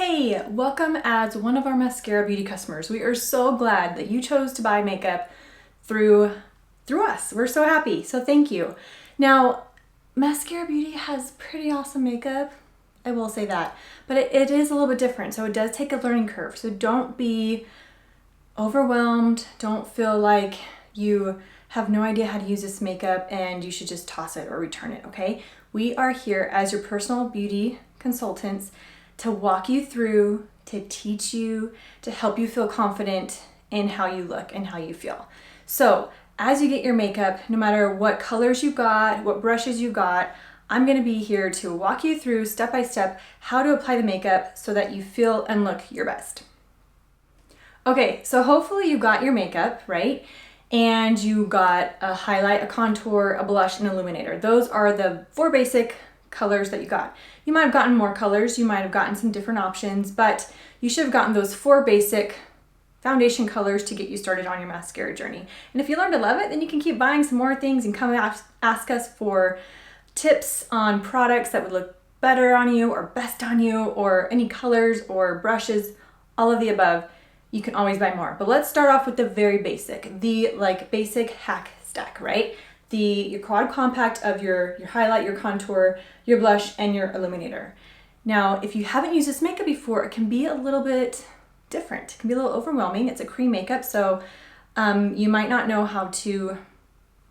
Hey, welcome as one of our Mascara Beauty customers. We are so glad that you chose to buy makeup through us. We're so happy, so thank you. Now, Mascara Beauty has pretty awesome makeup, I will say that, but it is a little bit different, so it does take a learning curve. So don't be overwhelmed, don't feel like you have no idea how to use this makeup and you should just toss it or return it, okay? We are here as your personal beauty consultants to walk you through, to teach you, to help you feel confident in how you look and how you feel. So as you get your makeup, no matter what colors you got, what brushes you got, I'm gonna be here to walk you through step by step how to apply the makeup so that you feel and look your best. Okay, so hopefully you got your makeup, right? And you got a highlight, a contour, a blush, and an illuminator. Those are the 4 basic colors that you got. You might have gotten more colors, you might have gotten some different options, but you should have gotten those 4 basic foundation colors to get you started on your mascara journey. And if you learn to love it, then you can keep buying some more things and come ask us for tips on products that would look better on you or best on you, or any colors or brushes, all of the above. You can always buy more. But let's start off with the very basic, the basic hack stack, right? Your quad compact of your highlight, your contour, your blush, and your illuminator. Now, if you haven't used this makeup before, it can be a little bit different. It can be a little overwhelming. It's a cream makeup, so you might not know how to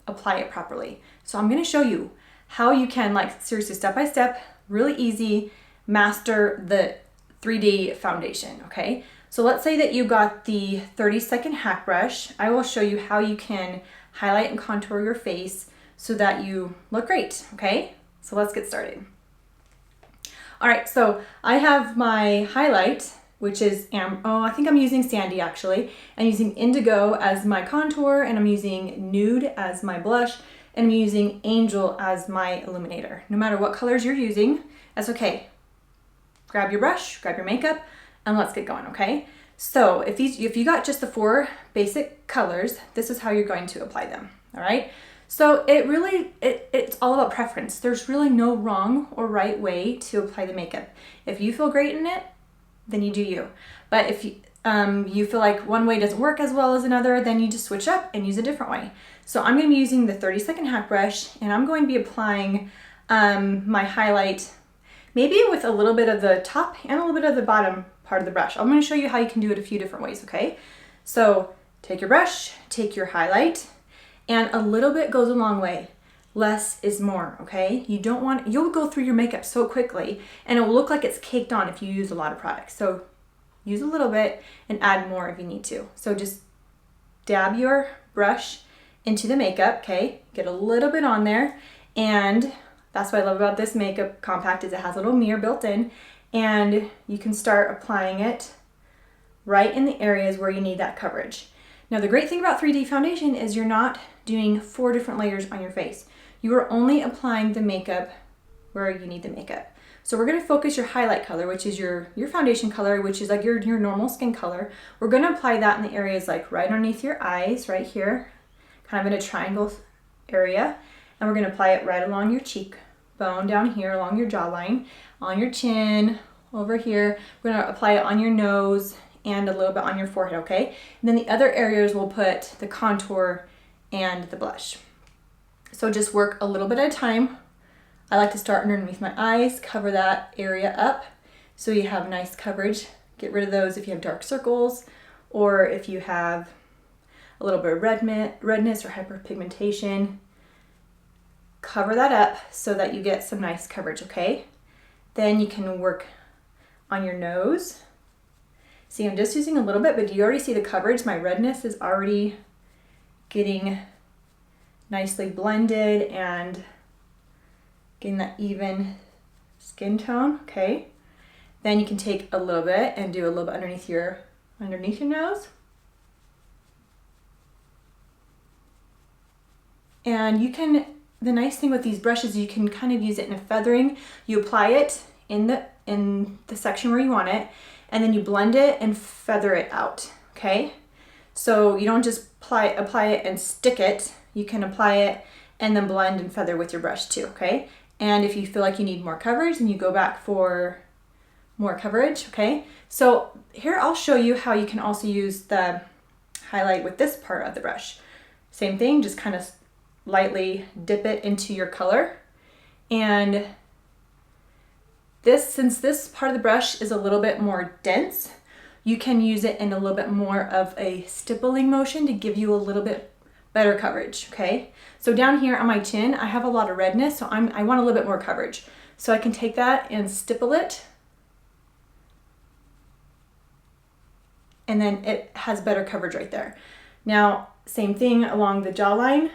apply it properly. So I'm gonna show you how you can, seriously, step by step, really easy, master the 3D foundation, okay? So let's say that you got the Second HAC Brush. I will show you how you can highlight and contour your face so that you look great, okay? So let's get started. All right, so I have my highlight, which is, I think I'm using Sandy actually. I'm using Indigo as my contour, and I'm using Nude as my blush, and I'm using Angel as my illuminator. No matter what colors you're using, that's okay. Grab your brush, grab your makeup, and let's get going, okay? So if you got just the 4 basic colors, this is how you're going to apply them, all right? So it's all about preference. There's really no wrong or right way to apply the makeup. If you feel great in it, then you do you. But if you feel like one way doesn't work as well as another, then you just switch up and use a different way. So I'm gonna be using the Second HAC Brush, and I'm going to be applying my highlight maybe with a little bit of the top and a little bit of the bottom part of the brush. I'm going to show you how you can do it a few different ways, okay? So take your brush, take your highlight, and a little bit goes a long way. Less is more, okay? You'll go through your makeup so quickly, and it will look like it's caked on if you use a lot of products. So use a little bit and add more if you need to. So just dab your brush into the makeup, okay? Get a little bit on there, and that's what I love about this makeup compact is it has a little mirror built in, and you can start applying it right in the areas where you need that coverage. Now, the great thing about 3D foundation is you're not doing 4 different layers on your face. You are only applying the makeup where you need the makeup. So we're gonna focus your highlight color, which is your foundation color, which is like your normal skin color. We're gonna apply that in the areas like right underneath your eyes, right here, kind of in a triangle area. And we're gonna apply it right along your cheekbone, down here, along your jawline, on your chin, over here. We're gonna apply it on your nose and a little bit on your forehead, okay? And then the other areas we'll put the contour and the blush. So just work a little bit at a time. I like to start underneath my eyes, cover that area up so you have nice coverage. Get rid of those if you have dark circles, or if you have a little bit of redness or hyperpigmentation. Cover that up so that you get some nice coverage, okay? Then you can work on your nose. See, I'm just using a little bit, but do you already see the coverage? My redness is already getting nicely blended and getting that even skin tone, okay? Then you can take a little bit and do a little bit underneath your nose. And the nice thing with these brushes, you can kind of use it in a feathering. You apply it in the section where you want it, and then you blend it and feather it out, okay? So you don't just apply it and stick it. You can apply it and then blend and feather with your brush too, okay? And if you feel like you need more coverage, then you go back for more coverage, okay? So here I'll show you how you can also use the highlight with this part of the brush. Same thing, just kind of lightly dip it into your color. And since this part of the brush is a little bit more dense, you can use it in a little bit more of a stippling motion to give you a little bit better coverage, okay? So down here on my chin, I have a lot of redness, so I want a little bit more coverage. So I can take that and stipple it, and then it has better coverage right there. Now, same thing along the jawline.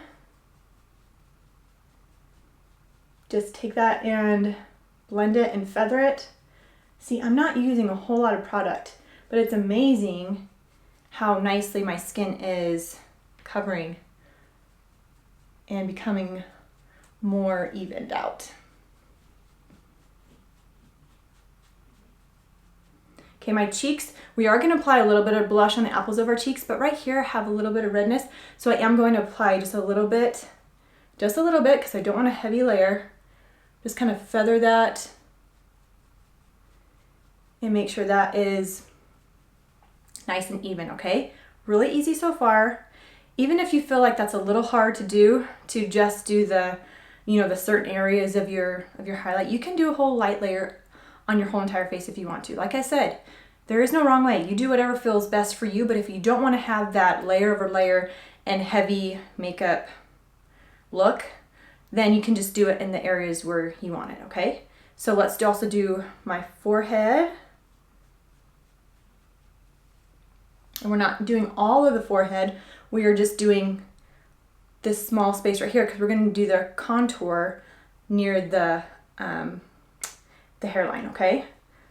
Just take that and blend it and feather it. See, I'm not using a whole lot of product, but it's amazing how nicely my skin is covering and becoming more evened out. Okay, my cheeks, we are gonna apply a little bit of blush on the apples of our cheeks, but right here I have a little bit of redness, so I am going to apply just a little bit, because I don't want a heavy layer. Just kind of feather that and make sure that is nice and even, okay? Really easy so far. Even if you feel like that's a little hard to do, to just do the, the certain areas of your highlight, you can do a whole light layer on your whole entire face if you want to. Like I said, there is no wrong way. You do whatever feels best for you, but if you don't want to have that layer over layer and heavy makeup look, then you can just do it in the areas where you want it, okay? So let's also do my forehead. And we're not doing all of the forehead. We are just doing this small space right here because we're going to do the contour near the hairline, okay?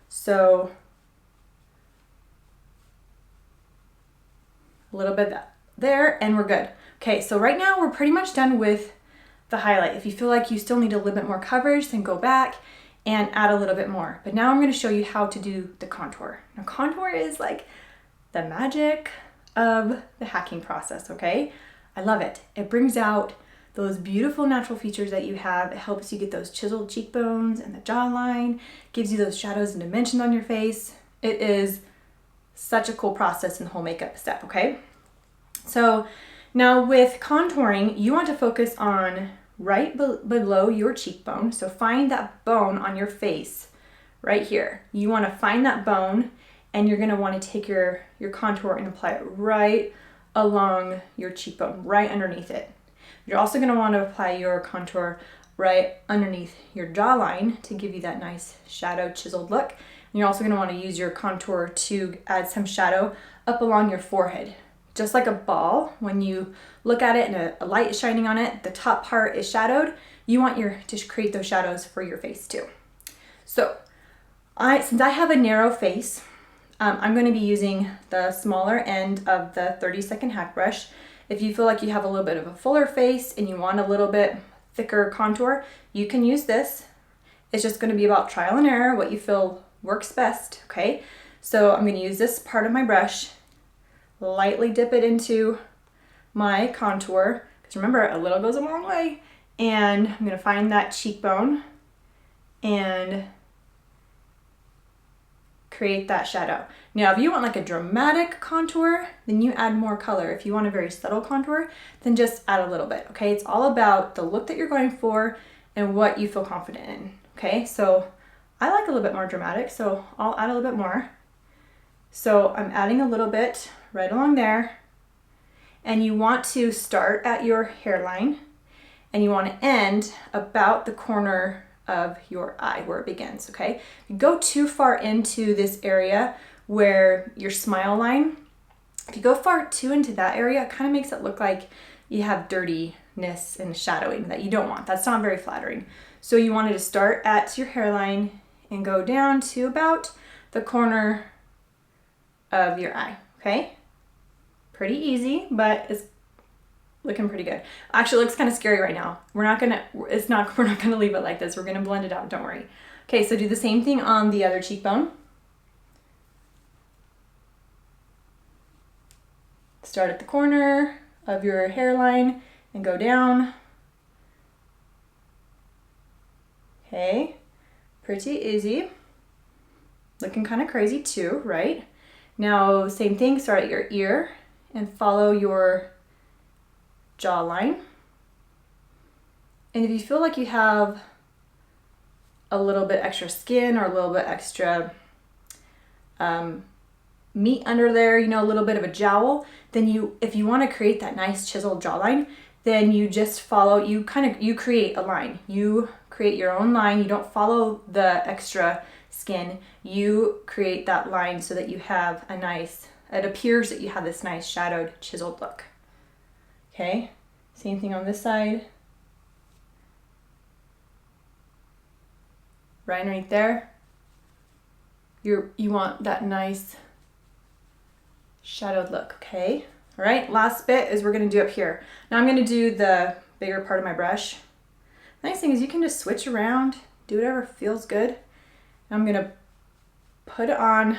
So a little bit there and we're good. Okay, so right now we're pretty much done with the highlight. If you feel like you still need a little bit more coverage, then go back and add a little bit more. But now I'm going to show you how to do the contour. Now contour is like the magic of the hacking process, okay? I love it. It brings out those beautiful natural features that you have. It helps you get those chiseled cheekbones and the jawline, gives you those shadows and dimensions on your face. It is such a cool process in the whole makeup step, okay? So now with contouring, you want to focus on right below your cheekbone. So find that bone on your face right here. You want to find that bone and you're going to want to take your contour and apply it right along your cheekbone, right underneath it. You're also going to want to apply your contour right underneath your jawline to give you that nice shadow chiseled look. And you're also going to want to use your contour to add some shadow up along your forehead. Just like a ball, when you look at it and a light is shining on it, the top part is shadowed. You want to create those shadows for your face too. So since I have a narrow face, I'm going to be using the smaller end of the Second HAC brush. If you feel like you have a little bit of a fuller face and you want a little bit thicker contour, you can use this. It's just going to be about trial and error, what you feel works best, okay? So I'm going to use this part of my brush, lightly dip it into my contour, because remember, a little goes a long way, and I'm going to find that cheekbone and create that shadow. Now, if you want like a dramatic contour, then you add more color. If you want a very subtle contour, then just add a little bit, okay? It's all about the look that you're going for and what you feel confident in, okay? So I like a little bit more dramatic, so I'll add a little bit more. So I'm adding a little bit right along there, and you want to start at your hairline and you want to end about the corner of your eye where it begins, okay? If you go too far into this area where your smile line, if you go far too into that area, it kind of makes it look like you have dirtiness and shadowing that you don't want. That's not very flattering. So you wanted to start at your hairline and go down to about the corner of your eye, okay? Pretty easy, but it's looking pretty good. Actually, it looks kind of scary right now. We're not gonna leave it like this. We're gonna blend it out, don't worry. Okay, so do the same thing on the other cheekbone. Start at the corner of your hairline and go down. Okay, pretty easy. Looking kind of crazy too, right? Now, same thing, start at your ear and follow your jawline. And if you feel like you have a little bit extra skin or a little bit extra meat under there, you know, a little bit of a jowl, then if you want to create that nice chiseled jawline, then you just follow, you create a line. You create your own line. You don't follow the extra skin. You create that line so that you have a nice, it appears that you have this nice shadowed, chiseled look. Okay, same thing on this side. Right underneath there. You want that nice shadowed look, okay? All right, last bit is we're gonna do up here. Now I'm gonna do the bigger part of my brush. The nice thing is you can just switch around, do whatever feels good. I'm gonna put it on.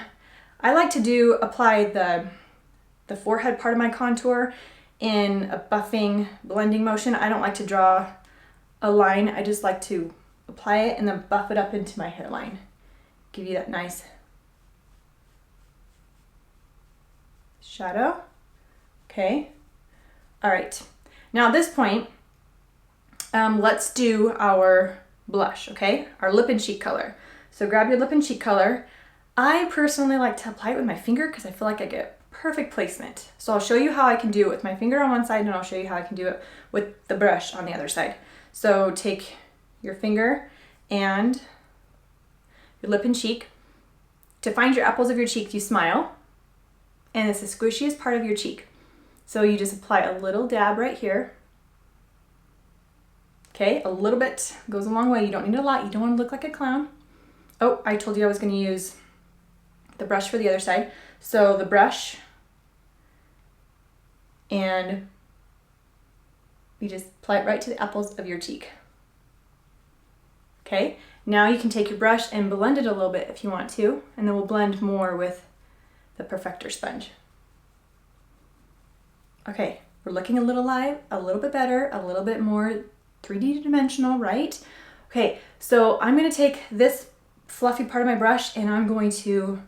I like to apply the forehead part of my contour in a buffing, blending motion. I don't like to draw a line. I just like to apply it and then buff it up into my hairline. Give you that nice shadow. Okay. All right. Now at this point, let's do our blush, okay? Our lip and cheek color. So grab your lip and cheek color. I personally like to apply it with my finger because I feel like I get perfect placement. So I'll show you how I can do it with my finger on one side and I'll show you how I can do it with the brush on the other side. So take your finger and your lip and cheek. To find your apples of your cheek, you smile. And it's the squishiest part of your cheek. So you just apply a little dab right here. Okay, a little bit goes a long way. You don't need a lot. You don't want to look like a clown. Oh, I told you I was going to use the brush for the other side. So the brush, and you just apply it right to the apples of your cheek. Okay, now you can take your brush and blend it a little bit if you want to, and then we'll blend more with the Perfector sponge. Okay, we're looking a little bit better, a little bit more 3D dimensional, right? Okay, so I'm gonna take this fluffy part of my brush and I'm going to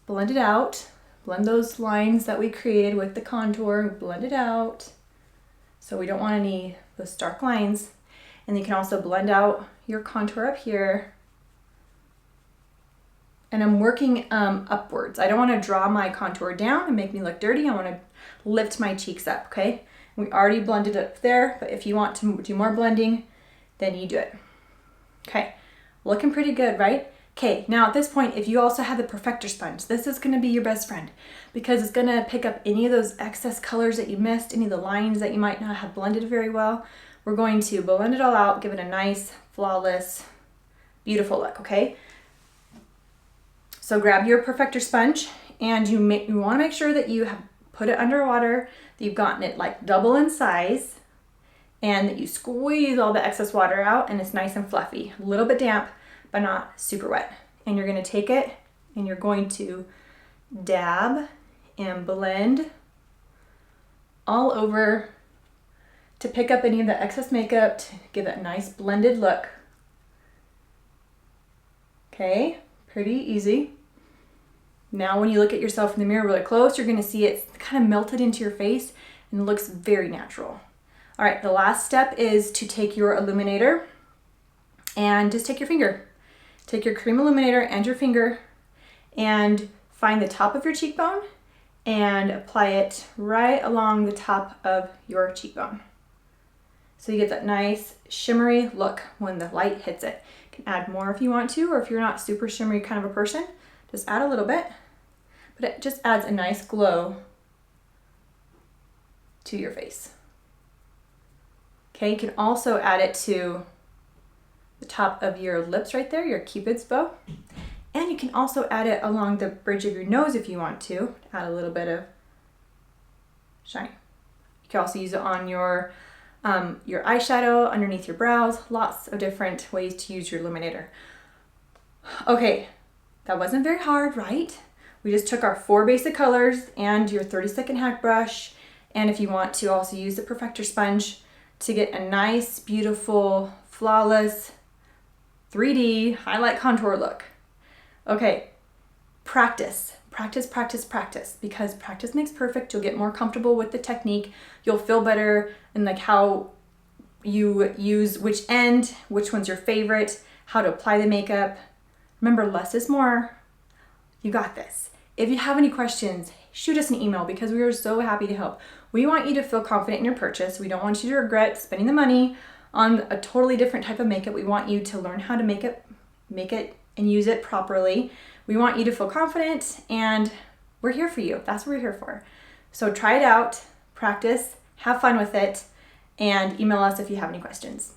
blend it out, blend those lines that we created with the contour, blend it out. So we don't want any of those dark lines. And you can also blend out your contour up here. And I'm working upwards. I don't want to draw my contour down and make me look dirty. I want to lift my cheeks up, okay? We already blended up there, but if you want to do more blending, then you do it. Okay, looking pretty good, right? Okay, now at this point, if you also have the Perfector sponge, this is gonna be your best friend because it's gonna pick up any of those excess colors that you missed, any of the lines that you might not have blended very well. We're going to blend it all out, give it a nice, flawless, beautiful look, okay? So grab your Perfector sponge and you wanna make sure that you have put it underwater, that you've gotten it like double in size, and that you squeeze all the excess water out and it's nice and fluffy, a little bit damp, but not super wet. And you're gonna take it and you're going to dab and blend all over to pick up any of the excess makeup, to give it a nice blended look. Okay, pretty easy. Now when you look at yourself in the mirror really close, you're gonna see it kind of melted into your face and it looks very natural. All right, the last step is to take your illuminator and just take your finger. Take your cream illuminator and your finger and find the top of your cheekbone and apply it right along the top of your cheekbone. So you get that nice shimmery look when the light hits it. You can add more if you want to, or if you're not super shimmery kind of a person, just add a little bit. But it just adds a nice glow to your face. Okay, you can also add it to the top of your lips right there, your Cupid's bow. And you can also add it along the bridge of your nose if you want to, add a little bit of shine. You can also use it on your eyeshadow, underneath your brows, lots of different ways to use your illuminator. Okay, that wasn't very hard, right? We just took our 4 basic colors and your 30-second hack brush, and if you want to also use the Perfector sponge to get a nice, beautiful, flawless, 3D highlight contour look. Okay, practice, practice, practice, practice, because practice makes perfect. You'll get more comfortable with the technique. You'll feel better in like how you use which end, which one's your favorite, how to apply the makeup. Remember, less is more. You got this. If you have any questions, shoot us an email because we are so happy to help. We want you to feel confident in your purchase. We don't want you to regret spending the money on a totally different type of makeup. We want you to learn how to make it and use it properly. We want you to feel confident, and we're here for you. That's what we're here for. So try it out, practice, have fun with it, and email us if you have any questions.